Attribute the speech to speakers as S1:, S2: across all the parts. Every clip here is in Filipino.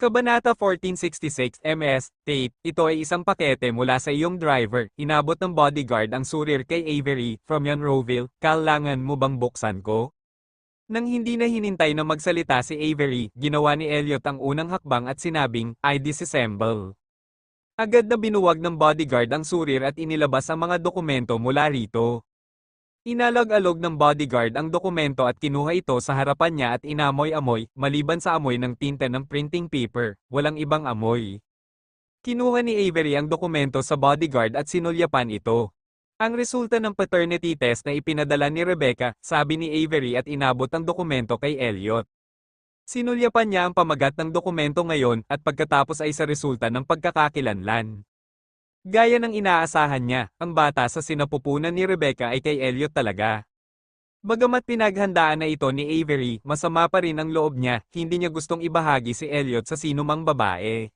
S1: Kabanata 1466 MS, tape, ito ay isang pakete mula sa iyong driver, inabot ng bodyguard ang surir kay Avery, from Monroeville, kailangan mo bang buksan ko? Nang hindi na hinintay na magsalita si Avery, ginawa ni Elliot ang unang hakbang at sinabing, I disassemble. Agad na binuwag ng bodyguard ang surir at inilabas ang mga dokumento mula rito. Inalog-alog ng bodyguard ang dokumento at kinuha ito sa harapan niya at inamoy-amoy, maliban sa amoy ng tinta ng printing paper, walang ibang amoy. Kinuha ni Avery ang dokumento sa bodyguard at sinulyapan ito. Ang resulta ng paternity test na ipinadala ni Rebecca, sabi ni Avery at inabot ang dokumento kay Elliot. Sinulyapan niya ang pamagat ng dokumento ngayon at pagkatapos ay sa resulta ng pagkakakilanlan. Gaya ng inaasahan niya, ang bata sa sinapupunan ni Rebecca ay kay Elliot talaga. Bagamat pinaghandaan na ito ni Avery, masama pa rin ang loob niya, hindi niya gustong ibahagi si Elliot sa sinumang babae.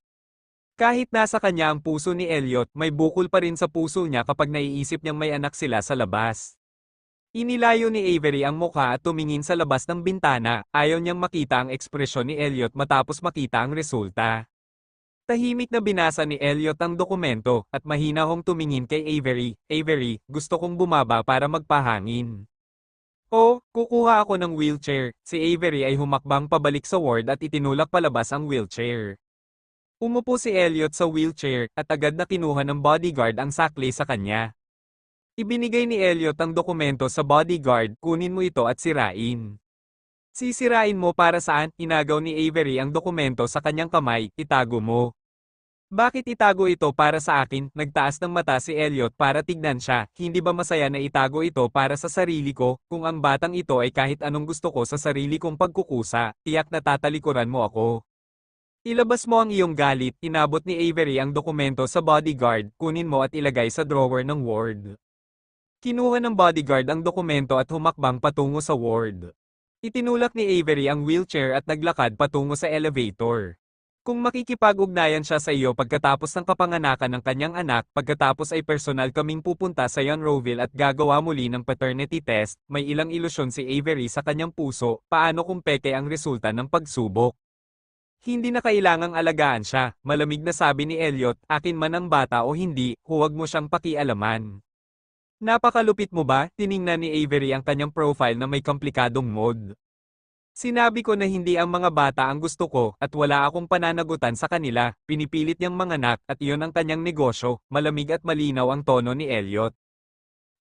S1: Kahit nasa kanya ang puso ni Elliot, may bukol pa rin sa puso niya kapag naiisip niyang may anak sila sa labas. Inilayo ni Avery ang mukha at tumingin sa labas ng bintana, ayaw niyang makita ang ekspresyon ni Elliot matapos makita ang resulta. Tahimik na binasa ni Elliot ang dokumento, at mahinahong tumingin kay Avery, Avery, gusto kong bumaba para magpahangin. Oh, kukuha ako ng wheelchair. Si Avery ay humakbang pabalik sa ward at itinulak palabas ang wheelchair. Umupo si Elliot sa wheelchair, at agad na kinuha ng bodyguard ang sakli sa kanya. Ibinigay ni Elliot ang dokumento sa bodyguard, kunin mo ito at sirain. Sisirain mo para saan? Inagaw ni Avery ang dokumento sa kanyang kamay, itago mo. Bakit itago ito para sa akin? Nagtaas ng mata si Elliot para tignan siya, hindi ba masaya na itago ito para sa sarili ko, kung ang batang ito ay kahit anong gusto ko sa sarili kong pagkukusa, tiyak na tatalikuran mo ako. Ilabas mo ang iyong galit, inabot ni Avery ang dokumento sa bodyguard, kunin mo at ilagay sa drawer ng ward. Kinuha ng bodyguard ang dokumento at humakbang patungo sa ward. Itinulak ni Avery ang wheelchair at naglakad patungo sa elevator. Kung makikipag-ugnayan siya sa iyo pagkatapos ng kapanganakan ng kanyang anak, pagkatapos ay personal kaming pupunta sa Monroeville at gagawa muli ng paternity test, may ilang ilusyon si Avery sa kanyang puso, paano kung peke ang resulta ng pagsubok. Hindi na kailangang alagaan siya, malamig na sabi ni Elliot, akin man ang bata o hindi, huwag mo siyang pakialaman. Napakalupit mo ba? Tiningnan ni Avery ang kanyang profile na may komplikadong mode. Sinabi ko na hindi ang mga bata ang gusto ko, at wala akong pananagutan sa kanila, pinipilit niyang manganak, at iyon ang kanyang negosyo, malamig at malinaw ang tono ni Elliot.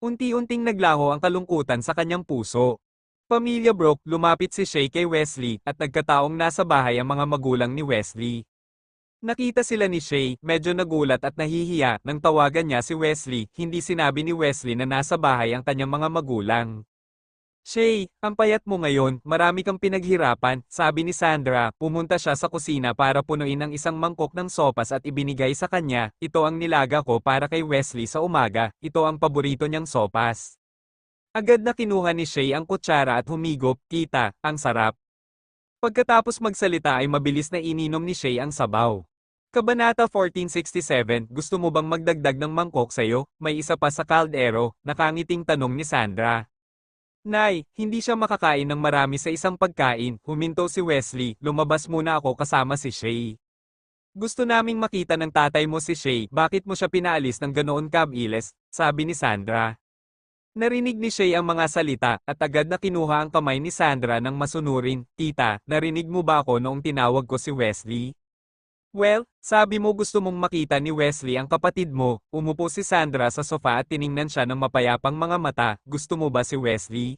S1: Unti-unting naglaho ang kalungkutan sa kanyang puso. Pamilya Brooke, lumapit si Shay kay Wesley, at nagkataong nasa bahay ang mga magulang ni Wesley. Nakita sila ni Shay, medyo nagulat at nahihiya, nang tawagan niya si Wesley, hindi sinabi ni Wesley na nasa bahay ang kanyang mga magulang. Shay, ang payat mo ngayon, marami kang pinaghirapan, sabi ni Sandra, pumunta siya sa kusina para punuin ang isang mangkok ng sopas at ibinigay sa kanya, ito ang nilaga ko para kay Wesley sa umaga, ito ang paborito niyang sopas. Agad na kinuha ni Shay ang kutsara at humigop, kita, ang sarap. Pagkatapos magsalita ay mabilis na ininom ni Shay ang sabaw. Kabanata 1467, gusto mo bang magdagdag ng mangkok sa'yo? May isa pa sa kaldero, nakangiting tanong ni Sandra. Nay, hindi siya makakain ng marami sa isang pagkain, huminto si Wesley, lumabas muna ako kasama si Shay. Gusto naming makita ng tatay mo si Shay, bakit mo siya pinaalis ng ganoon kabilis, sabi ni Sandra. Narinig ni Shay ang mga salita, at agad na kinuha ang kamay ni Sandra ng masunurin, tita, narinig mo ba ako noong tinawag ko si Wesley? Well, sabi mo gusto mong makita ni Wesley ang kapatid mo, umupo si Sandra sa sofa at tiningnan siya ng mapayapang mga mata, gusto mo ba si Wesley?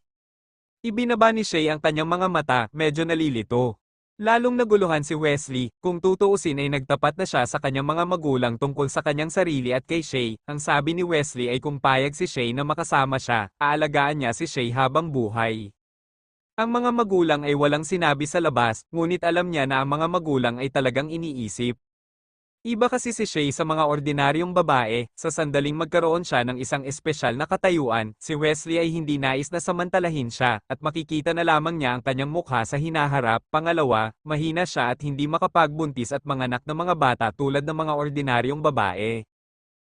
S1: Ibinaba ni Shay ang kanyang mga mata, medyo nalilito. Lalong naguluhan si Wesley, kung tutuusin ay nagtapat na siya sa kanyang mga magulang tungkol sa kanyang sarili at kay Shay, ang sabi ni Wesley ay kung payag si Shay na makasama siya, aalagaan niya si Shay habang buhay. Ang mga magulang ay walang sinabi sa labas, ngunit alam niya na ang mga magulang ay talagang iniisip. Iba kasi si Shay sa mga ordinaryong babae, sa sandaling magkaroon siya ng isang espesyal na katayuan, si Wesley ay hindi nais na samantalahin siya, at makikita na lamang niya ang kanyang mukha sa hinaharap. Pangalawa, mahina siya at hindi makapagbuntis at manganak ng mga bata tulad ng mga ordinaryong babae.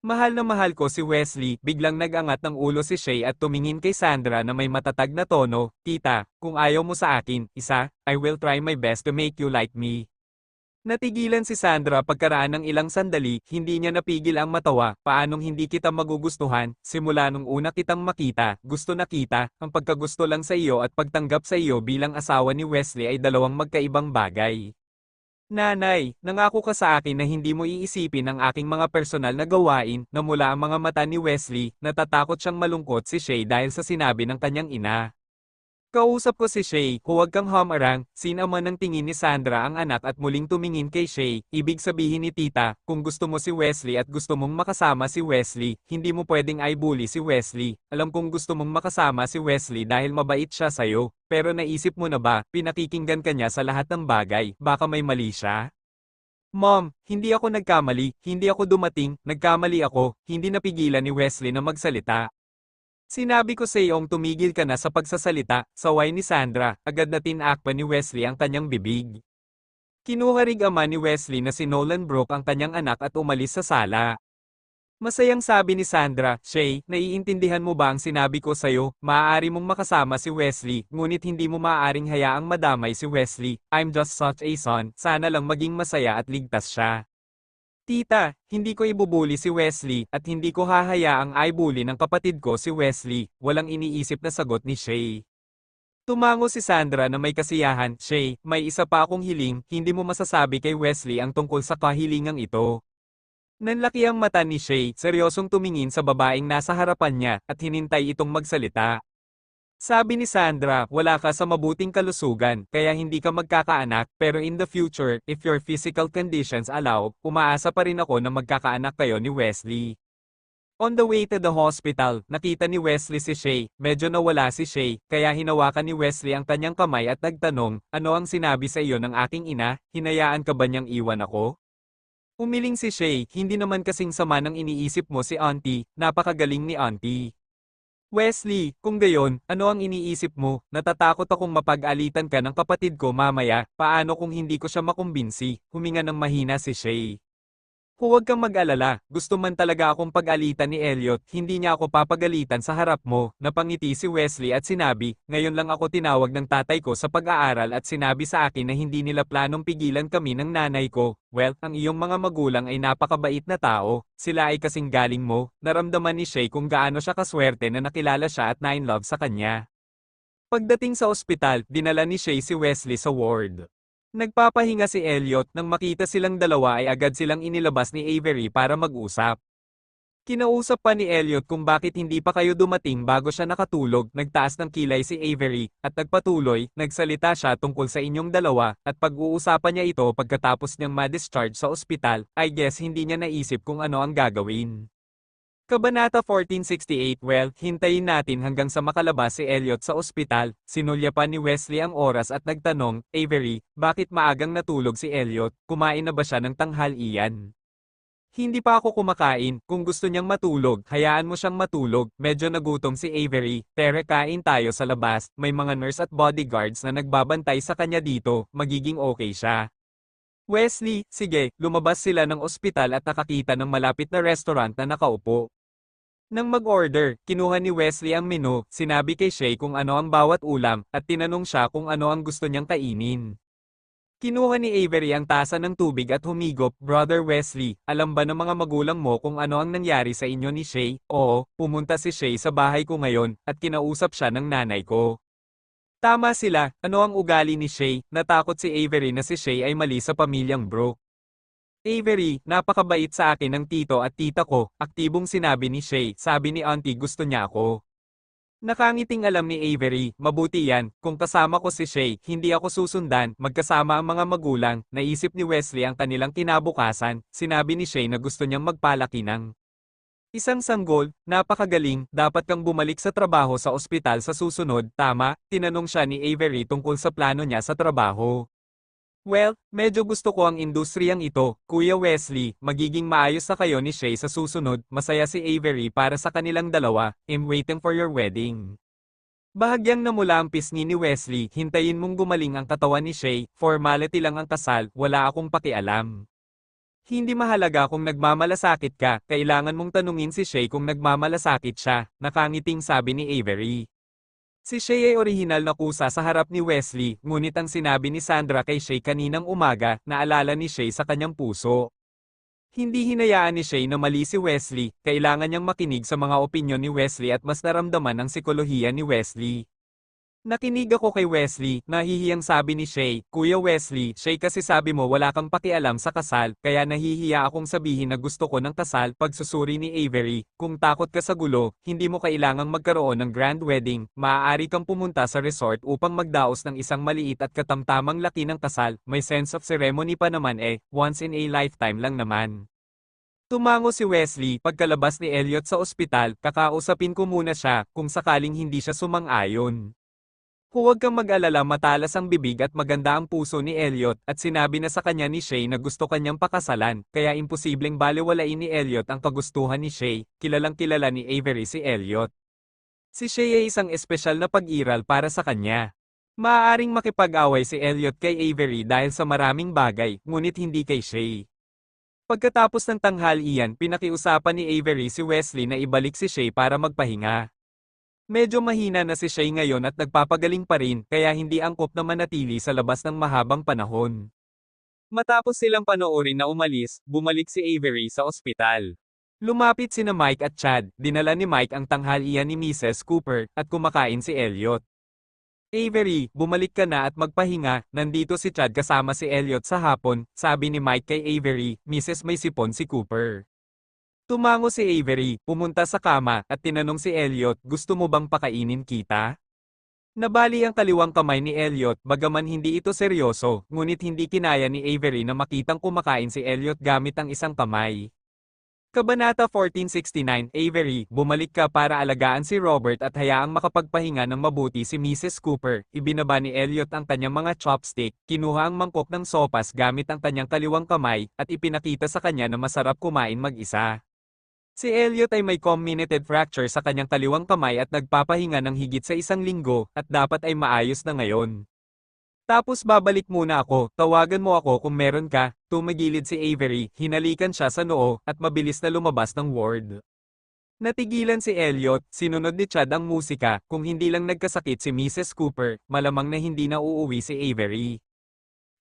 S1: Mahal na mahal ko si Wesley, biglang nag-angat ng ulo si Shay at tumingin kay Sandra na may matatag na tono, tita, kung ayaw mo sa akin, I will try my best to make you like me. Natigilan si Sandra pagkaraan ng ilang sandali, hindi niya napigil ang matawa, paanong hindi kita magugustuhan, simula nung una kitang makita, gusto na kita, ang pagkagusto lang sa iyo at pagtanggap sa iyo bilang asawa ni Wesley ay dalawang magkaibang bagay. Nanay, nangako ka sa akin na hindi mo iisipin ang aking mga personal na gawain, na mula ang mga mata ni Wesley, natatakot siyang malungkot si Shay dahil sa sinabi ng kanyang ina. Kausap ko si Shay, huwag kang humarang, sinama ng tingin ni Sandra ang anak at muling tumingin kay Shay, ibig sabihin ni tita, kung gusto mo si Wesley at gusto mong makasama si Wesley, hindi mo pwedeng i-bully si Wesley, alam kong gusto mong makasama si Wesley dahil mabait siya sa'yo, pero naisip mo na ba, pinakikinggan ka niya sa lahat ng bagay, baka may mali siya? Mom, hindi ako nagkamali, hindi ako dumating, nagkamali ako, hindi napigilan ni Wesley na magsalita. Sinabi ko sa iyong tumigil ka na sa pagsasalita, saway ni Sandra, agad na tinakpan ni Wesley ang kanyang bibig. Kinuha ring ama ni Wesley na si Nolan Brooke ang kanyang anak at umalis sa sala. Masayang sabi ni Sandra, Shay, naiintindihan mo ba ang sinabi ko sa'yo, maaari mong makasama si Wesley, ngunit hindi mo maaaring hayaang madamay si Wesley, I'm just such a son, sana lang maging masaya at ligtas siya. Tita, hindi ko ibubuli si Wesley at hindi ko hahayaang i-bully ng kapatid ko si Wesley, walang iniisip na sagot ni Shay. Tumango si Sandra na may kasiyahan, Shay, may isa pa akong hiling, hindi mo masasabi kay Wesley ang tungkol sa kahilingang ito. Nanlaki ang mata ni Shay, seryosong tumingin sa babaeng nasa harapan niya, at hinintay itong magsalita. Sabi ni Sandra, wala ka sa mabuting kalusugan, kaya hindi ka magkakaanak, pero in the future, if your physical conditions allow, umaasa pa rin ako na magkakaanak kayo ni Wesley. On the way to the hospital, nakita ni Wesley si Shay, medyo nawala si Shay, kaya hinawakan ni Wesley ang kanyang kamay at nagtanong, ano ang sinabi sa iyo ng aking ina, hinayaan ka ba niyang iwan ako? Umiling si Shay, hindi naman kasing sama ng iniisip mo si Auntie, napakagaling ni Auntie. Wesley, kung gayon, ano ang iniisip mo? Natatakot akong mapag-alitan ka ng kapatid ko mamaya, paano kung hindi ko siya makumbinsi? Huminga ng mahina si Shay. Huwag kang mag-alala, gusto man talaga akong pag-alitan ni Elliot, hindi niya ako papagalitan sa harap mo, napangiti si Wesley at sinabi, ngayon lang ako tinawag ng tatay ko sa pag-aaral at sinabi sa akin na hindi nila planong pigilan kami ng nanay ko, well, ang iyong mga magulang ay napakabait na tao, sila ay kasing galing mo, naramdaman ni Shay kung gaano siya kaswerte na nakilala siya at na-in-love sa kanya. Pagdating sa ospital, dinala ni Shay si Wesley sa ward. Nagpapahinga si Elliot nang makita silang dalawa ay agad silang inilabas ni Avery para mag-usap. Kinausap pa ni Elliot kung bakit hindi pa kayo dumating bago siya nakatulog, nagtaas ng kilay si Avery, at nagpatuloy, nagsalita siya tungkol sa inyong dalawa, at pag-uusapan niya ito pagkatapos niyang ma-discharge sa ospital, I guess hindi niya naisip kung ano ang gagawin. Kabanata 1468 Well, hintayin natin hanggang sa makalabas si Elliot sa ospital, sinulya pa ni Wesley ang oras at nagtanong, Avery, bakit maagang natulog si Elliot, kumain na ba siya ng tanghalian? Hindi pa ako kumakain, kung gusto niyang matulog, hayaan mo siyang matulog, medyo nagutom si Avery, tere kain tayo sa labas, may mga nurse at bodyguards na nagbabantay sa kanya dito, magiging okay siya. Wesley, sige, lumabas sila ng ospital at nakakita ng malapit na restaurant na nakaupo. Nang mag-order, kinuha ni Wesley ang menu, sinabi kay Shay kung ano ang bawat ulam, at tinanong siya kung ano ang gusto niyang kainin. Kinuha ni Avery ang tasa ng tubig at humigop, Brother Wesley, alam ba ng mga magulang mo kung ano ang nangyari sa inyo ni Shay? Oo, pumunta si Shay sa bahay ko ngayon, at kinausap siya ng nanay ko. Tama sila, ano ang ugali ni Shay? Natakot si Avery na si Shay ay mali sa pamilyang Brooke. Avery, napakabait sa akin ng tito at tita ko, aktibong sinabi ni Shay, sabi ni Auntie gusto niya ako. Nakangiting alam ni Avery, mabuti yan, kung kasama ko si Shay, hindi ako susundan, magkasama ang mga magulang, naisip ni Wesley ang kanilang kinabukasan, sinabi ni Shay na gusto niyang magpalaki ng isang sanggol, napakagaling, dapat kang bumalik sa trabaho sa ospital sa susunod, tama? Tinanong siya ni Avery tungkol sa plano niya sa trabaho. Well, medyo gusto ko ang industriyang ito, Kuya Wesley, magiging maayos na kayo ni Shay sa susunod, masaya si Avery para sa kanilang dalawa, I'm waiting for your wedding. Bahagyang namula ang pisngi ni Wesley, hintayin mong gumaling ang katawan ni Shay, formality lang ang kasal, wala akong pakialam. Hindi mahalaga kung nagmamalasakit ka, kailangan mong tanungin si Shay kung nagmamalasakit siya, nakangiting sabi ni Avery. Si Shay ay orihinal na kusa sa harap ni Wesley, ngunit ang sinabi ni Sandra kay Shay kaninang umaga, naalala ni Shay sa kanyang puso. Hindi hinayaan ni Shay na mali si Wesley, kailangan niyang makinig sa mga opinyon ni Wesley at mas naramdaman ang sikolohiya ni Wesley. Nakinig ako kay Wesley, nahihiyang sabi ni Shay, Kuya Wesley, Shay kasi sabi mo wala kang pakialam sa kasal, kaya nahihiya akong sabihin na gusto ko ng kasal, pagsusuri ni Avery, kung takot ka sa gulo, hindi mo kailangang magkaroon ng grand wedding, maaari kang pumunta sa resort upang magdaos ng isang maliit at katamtamang laki ng kasal, may sense of ceremony pa naman once in a lifetime lang naman. Tumango si Wesley, pagkalabas ni Elliot sa ospital, kakausapin ko muna siya, kung sakaling hindi siya sumang-ayon. Huwag kang mag-alala, matalas ang bibig at maganda ang puso ni Elliot at sinabi na sa kanya ni Shay na gusto kanyang pakasalan, kaya imposibleng balewalain ni Elliot ang kagustuhan ni Shay, kilalang kilala ni Avery si Elliot. Si Shay ay isang espesyal na pag-iral para sa kanya. Maaaring makipag-away si Elliot kay Avery dahil sa maraming bagay, ngunit hindi kay Shay. Pagkatapos ng tanghalian, pinakiusapan ni Avery si Wesley na ibalik si Shay para magpahinga. Medyo mahina na si Shay ngayon at nagpapagaling pa rin, kaya hindi angkop na manatili sa labas ng mahabang panahon. Matapos silang panoorin na umalis, bumalik si Avery sa ospital. Lumapit sina Mike at Chad, dinala ni Mike ang tanghalian ni Mrs. Cooper, at kumakain si Elliot. Avery, bumalik ka na at magpahinga, nandito si Chad kasama si Elliot sa hapon, sabi ni Mike kay Avery, Mrs. May sipon si Cooper. Tumango si Avery, pumunta sa kama, at tinanong si Elliot, gusto mo bang pakainin kita? Nabali ang kaliwang kamay ni Elliot, bagaman hindi ito seryoso, ngunit hindi kinaya ni Avery na makitang kumakain si Elliot gamit ang isang kamay. Kabanata 1469, Avery, bumalik ka para alagaan si Robert at hayaang makapagpahinga ng mabuti si Mrs. Cooper. Ibinaba ni Elliot ang kanyang mga chopstick, kinuha ang mangkok ng sopas gamit ang kanyang kaliwang kamay, at ipinakita sa kanya na masarap kumain mag-isa. Si Elliot ay may comminuted fracture sa kanyang kaliwang kamay at nagpapahinga ng higit sa 1 linggo, at dapat ay maayos na ngayon. Tapos babalik muna ako, tawagan mo ako kung meron ka, tumagilid si Avery, hinalikan siya sa noo, at mabilis na lumabas ng ward. Natigilan si Elliot, sinunod ni Chad ang musika, kung hindi lang nagkasakit si Mrs. Cooper, malamang na hindi na uuwi si Avery.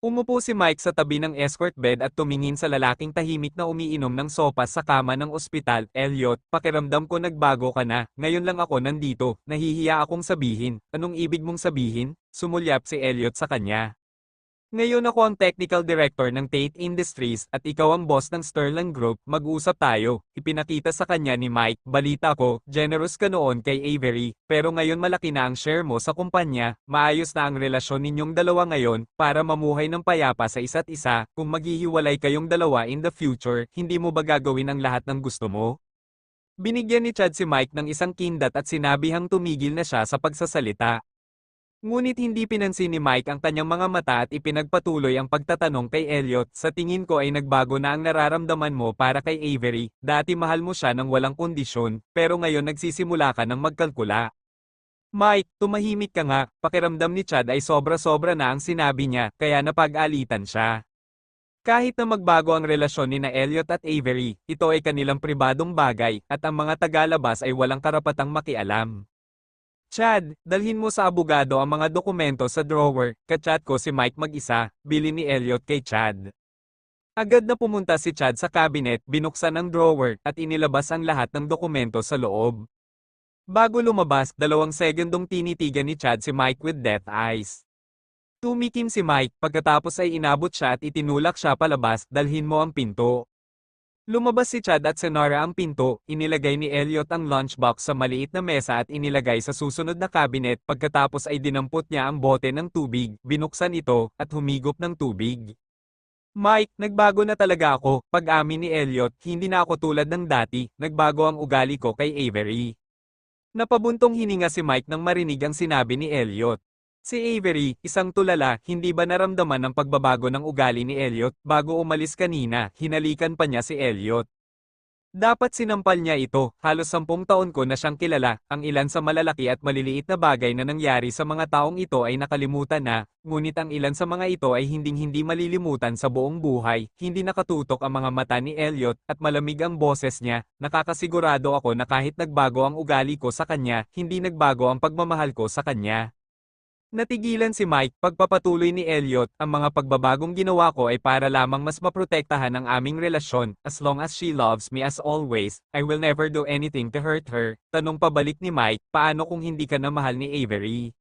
S1: Umupo si Mike sa tabi ng escort bed at tumingin sa lalaking tahimik na umiinom ng sopas sa kama ng ospital. Elliot, pakiramdam ko nagbago ka na, ngayon lang ako nandito, nahihiya akong sabihin. Anong ibig mong sabihin? Sumulyap si Elliot sa kanya. Ngayon ako ang technical director ng Tate Industries at ikaw ang boss ng Sterling Group, mag-usap tayo. Ipinakita sa kanya ni Mike, balita ko, generous ka noon kay Avery, pero ngayon malaki na ang share mo sa kumpanya, maayos na ang relasyon ninyong dalawa ngayon, para mamuhay ng payapa sa isa't isa, kung maghihiwalay kayong dalawa in the future, hindi mo ba gagawin ang lahat ng gusto mo? Binigyan ni Chad si Mike ng isang kindat at sinabihang tumigil na siya sa pagsasalita. Ngunit hindi pinansin ni Mike ang kanyang mga mata at ipinagpatuloy ang pagtatanong kay Elliot, sa tingin ko ay nagbago na ang nararamdaman mo para kay Avery, dati mahal mo siya ng walang kondisyon, pero ngayon nagsisimula ka ng magkalkula. Mike, tumahimik ka nga, pakiramdam ni Chad ay sobra-sobra na ang sinabi niya, kaya napag-alitan siya. Kahit na magbago ang relasyon ni na Elliot at Avery, ito ay kanilang pribadong bagay, at ang mga tagalabas ay walang karapatang makialam. Chad, dalhin mo sa abogado ang mga dokumento sa drawer, kachat ko si Mike mag-isa, bilin ni Elliot kay Chad. Agad na pumunta si Chad sa cabinet, binuksan ang drawer, at inilabas ang lahat ng dokumento sa loob. Bago lumabas, 2 segundong tinitigan ni Chad si Mike with death eyes. Tumikim si Mike, pagkatapos ay inabot siya at itinulak siya palabas, dalhin mo ang pinto. Lumabas si Chad at sinara ang pinto, inilagay ni Elliot ang lunchbox sa maliit na mesa at inilagay sa susunod na cabinet, pagkatapos ay dinampot niya ang bote ng tubig, binuksan ito, at humigop ng tubig. Mike, nagbago na talaga ako, pag-amin ni Elliot, hindi na ako tulad ng dati, nagbago ang ugali ko kay Avery. Napabuntong hininga si Mike nang marinig ang sinabi ni Elliot. Si Avery, isang tulala, hindi ba naramdaman ang pagbabago ng ugali ni Elliot? Bago umalis kanina, hinalikan pa niya si Elliot. Dapat sinampal niya ito, halos 10 taon ko na siyang kilala, ang ilan sa malalaki at maliliit na bagay na nangyari sa mga taong ito ay nakalimutan na, ngunit ang ilan sa mga ito ay hinding-hindi malilimutan sa buong buhay, hindi nakatutok ang mga mata ni Elliot, at malamig ang boses niya, nakakasigurado ako na kahit nagbago ang ugali ko sa kanya, hindi nagbago ang pagmamahal ko sa kanya. Natigilan si Mike, pagpapatuloy ni Elliot, ang mga pagbabagong ginawa ko ay para lamang mas maprotektahan ang aming relasyon, as long as she loves me as always, I will never do anything to hurt her. Tanong pabalik ni Mike, paano kung hindi ka na mahal ni Avery?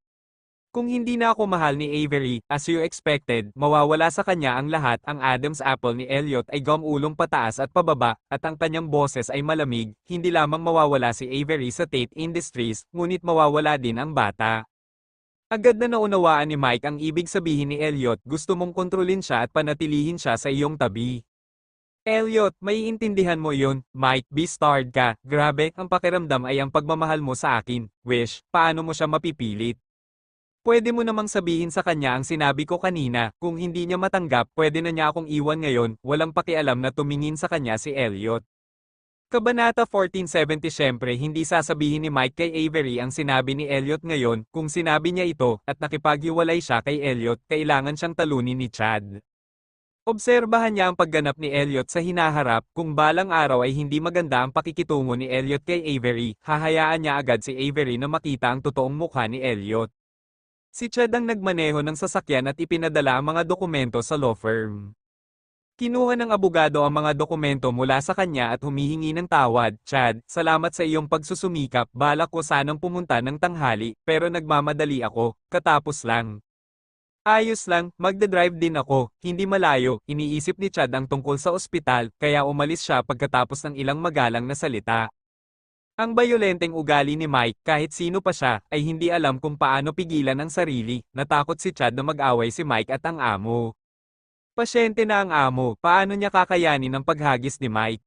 S1: Kung hindi na ako mahal ni Avery, as you expected, mawawala sa kanya ang lahat. Ang Adam's apple ni Elliot ay gumulong pataas at pababa, at ang kanyang boses ay malamig, hindi lamang mawawala si Avery sa tape industries, ngunit mawawala din ang bata. Agad na naunawaan ni Mike ang ibig sabihin ni Elliot, gusto mong kontrolin siya at panatilihin siya sa iyong tabi. Elliot, maiintindihan mo yun, Mike, be-starred ka, grabe, ang pakiramdam ay ang pagmamahal mo sa akin, wish, paano mo siya mapipilit? Pwede mo namang sabihin sa kanya ang sinabi ko kanina, kung hindi niya matanggap, pwede na niya akong iwan ngayon, walang pakialam na tumingin sa kanya si Elliot. Kabanata 1470. Siyempre hindi sasabihin ni Mike kay Avery ang sinabi ni Elliot ngayon, kung sinabi niya ito, at nakipaghiwalay siya kay Elliot, kailangan siyang talunin ni Chad. Obserbahan niya ang pagganap ni Elliot sa hinaharap, kung balang araw ay hindi maganda ang pakikitungo ni Elliot kay Avery, hahayaan niya agad si Avery na makita ang totoong mukha ni Elliot. Si Chad ang nagmaneho ng sasakyan at ipinadala ang mga dokumento sa law firm. Kinuha ng abogado ang mga dokumento mula sa kanya at humihingi ng tawad. Chad, salamat sa iyong pagsusumikap, balak ko sanang pumunta ng tanghali, pero nagmamadali ako, katapos lang. Ayos lang, magdadrive din ako, hindi malayo, iniisip ni Chad ang tungkol sa ospital, kaya umalis siya pagkatapos ng ilang magalang na salita. Ang bayolenteng ugali ni Mike, kahit sino pa siya, ay hindi alam kung paano pigilan ang sarili, natakot si Chad na mag-away si Mike at ang amo. Pasyente na ang amo, paano niya kakayanin ang paghagis ni Mike?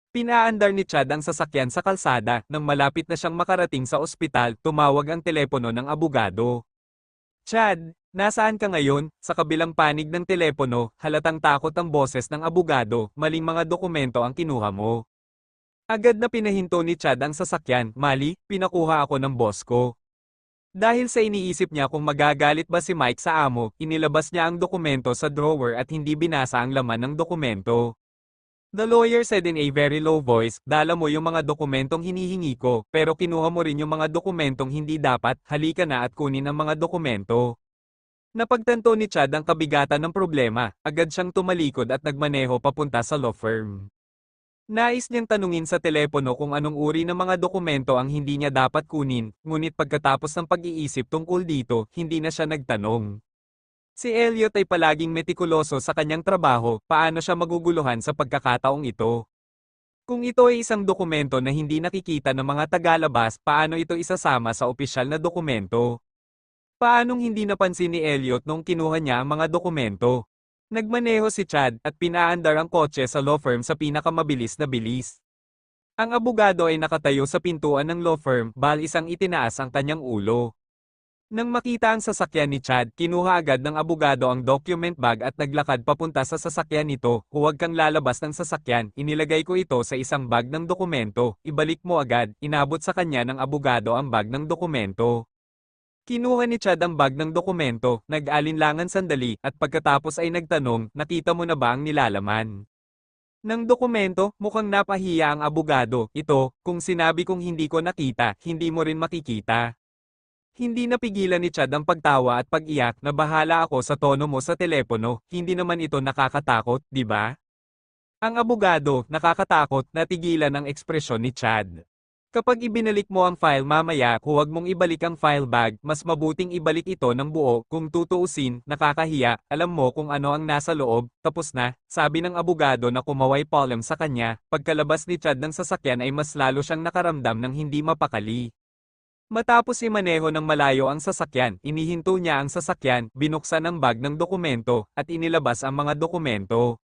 S1: Pinaandar ni Chad ang sasakyan sa kalsada, nang malapit na siyang makarating sa ospital, tumawag ang telepono ng abogado. Chad, nasaan ka ngayon? Sa kabilang panig ng telepono, halatang takot ang boses ng abogado, maling mga dokumento ang kinuha mo. Agad na pinahinto ni Chad ang sasakyan, mali, pinakuha ako ng boss ko. Dahil sa iniisip niya kung magagalit ba si Mike sa amo, inilabas niya ang dokumento sa drawer at hindi binasa ang laman ng dokumento. The lawyer said in a very low voice, dala mo yung mga dokumentong hinihingi ko, pero kinuha mo rin yung mga dokumentong hindi dapat, halika na at kunin ang mga dokumento. Napagtanto ni Chad ang kabigatan ng problema, agad siyang tumalikod at nagmaneho papunta sa law firm. Nais niyang tanungin sa telepono kung anong uri ng mga dokumento ang hindi niya dapat kunin, ngunit pagkatapos ng pag-iisip tungkol dito, hindi na siya nagtanong. Si Elliot ay palaging metikuloso sa kanyang trabaho, paano siya maguguluhan sa pagkakataong ito? Kung ito ay isang dokumento na hindi nakikita ng mga tagalabas, paano ito isasama sa opisyal na dokumento? Paanong hindi napansin ni Elliot nung kinuha niya ang mga dokumento? Nagmaneho si Chad at pinaandar ang kotse sa law firm sa pinakamabilis na bilis. Ang abogado ay nakatayo sa pintuan ng law firm, isang itinaas ang kanyang ulo. Nang makita ang sasakyan ni Chad, kinuha agad ng abogado ang document bag at naglakad papunta sa sasakyan nito. Huwag kang lalabas ng sasakyan, inilagay ko ito sa isang bag ng dokumento, ibalik mo agad, inabot sa kanya ng abogado ang bag ng dokumento. Kinuha ni Chad ang bag ng dokumento, nag-alinlangan sandali, at pagkatapos ay nagtanong, nakita mo na ba ang nilalaman? Ng dokumento, mukhang napahiya ang abogado, ito, kung sinabi kong hindi ko nakita, hindi mo rin makikita. Hindi napigilan ni Chad ang pagtawa at pag-iyak, na bahala ako sa tono mo sa telepono, hindi naman ito nakakatakot, di ba? Ang abogado, nakakatakot, natigilan ang ekspresyon ni Chad. Kapag ibinalik mo ang file mamaya, huwag mong ibalik ang file bag, mas mabuting ibalik ito ng buo, kung tutuusin, nakakahiya, alam mo kung ano ang nasa loob, tapos na, sabi ng abogado na kumaway palm sa kanya, pagkalabas ni Chad ng sasakyan ay mas lalo siyang nakaramdam ng hindi mapakali. Matapos imaneho ng malayo ang sasakyan, inihinto niya ang sasakyan, binuksan ang bag ng dokumento, at inilabas ang mga dokumento.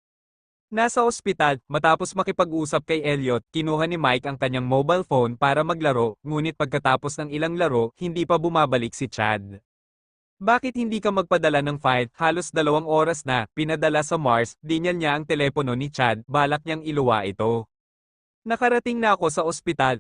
S1: Nasa ospital, matapos makipag-usap kay Elliot, kinuha ni Mike ang kanyang mobile phone para maglaro, ngunit pagkatapos ng ilang laro, hindi pa bumabalik si Chad. Bakit hindi ka magpadala ng file? Halos 2 oras na, pinadala sa Mars, dinyal niya ang telepono ni Chad, balak niyang iluwa ito. Nakarating na ako sa ospital,